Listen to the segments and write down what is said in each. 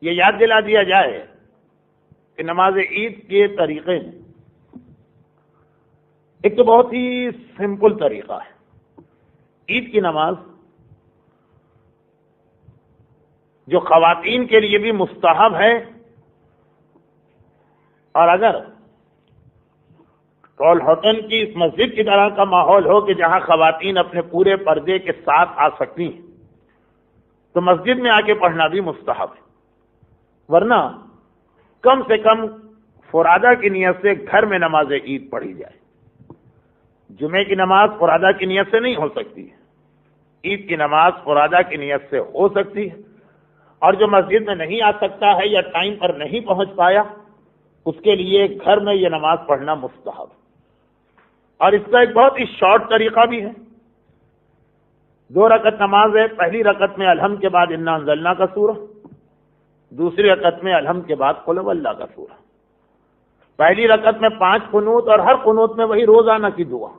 یہ یاد دلا دیا جائے کہ نماز عید کے طریقے میں ایک تو بہت ہی سمپل طریقہ ہے. عید کی نماز جو خواتین کے لیے بھی مستحب ہے، اور اگر ٹول ہوٹل کی اس مسجد کی طرح کا ماحول ہو کہ جہاں خواتین اپنے پورے پردے کے ساتھ آ سکتی ہیں تو مسجد میں آ کے پڑھنا بھی مستحب ہے، ورنہ کم سے کم فرادہ کی نیت سے گھر میں نماز عید پڑھی جائے. جمعے کی نماز فرادہ کی نیت سے نہیں ہو سکتی ہے، عید کی نماز فرادہ کی نیت سے ہو سکتی ہے، اور جو مسجد میں نہیں آ سکتا ہے یا ٹائم پر نہیں پہنچ پایا اس کے لیے گھر میں یہ نماز پڑھنا مستحب. اور اس کا ایک بہت ہی شارٹ طریقہ بھی ہے. 2 رکعت نماز ہے. پہلی رکعت میں الحمد کے بعد انا انزلنا کا سورہ، دوسری رکعت میں الحمد کے بعد قل هو اللہ کا سورہ. پہلی رکعت میں 5 قنوت اور ہر قنوت میں وہی روزانہ کی دعا.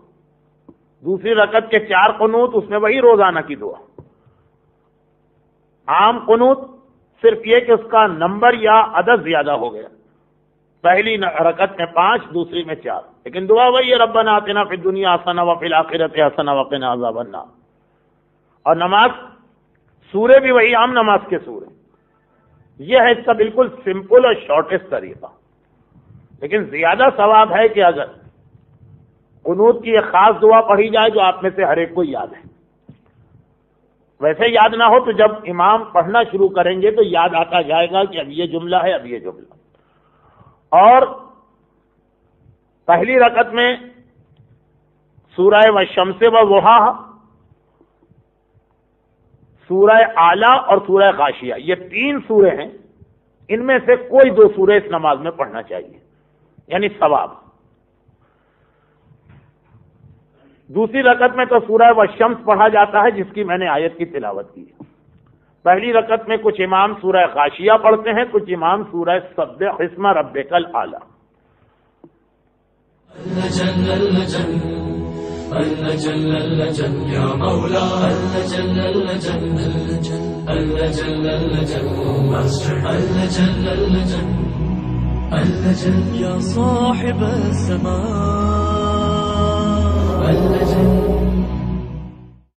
دوسری رکعت کے 4 قنوت، اس میں وہی روزانہ کی دعا. عام قنوت صرف یہ کہ اس کا نمبر یا عدد زیادہ ہو گیا، پہلی رکعت میں 5، دوسری میں 4، لیکن دعا وہی ہے ربنا آتنا فی الدنیا حسنہ وفی الآخرۃ حسنہ وقنا عذاب النار. اور نماز سورے بھی وہی عام نماز کے سورے. یہ ہے اس کا بالکل سمپل اور شارٹیسٹ طریقہ. لیکن زیادہ ثواب ہے کہ اگر قنوت کی ایک خاص دعا پڑھی جائے جو آپ میں سے ہر ایک کو یاد ہے. ویسے یاد نہ ہو تو جب امام پڑھنا شروع کریں گے تو یاد آتا جائے گا کہ اب یہ جملہ ہے، اب یہ جملہ. اور پہلی رکعت میں سورہ والشمس وضحاہا، سورہ اعلیٰ اور سورہ غاشیہ، یہ 3 سورے ہیں. ان میں سے کوئی 2 سورے اس نماز میں پڑھنا چاہیے، یعنی ثواب. دوسری رکعت میں تو سورہ والشمس پڑھا جاتا ہے جس کی میں نے آیت کی تلاوت کی. پہلی رکعت میں کچھ امام سورہ غاشیہ پڑھتے ہیں، کچھ امام سورہ سبح اسم ربک الاعلی. يا صاحب السماء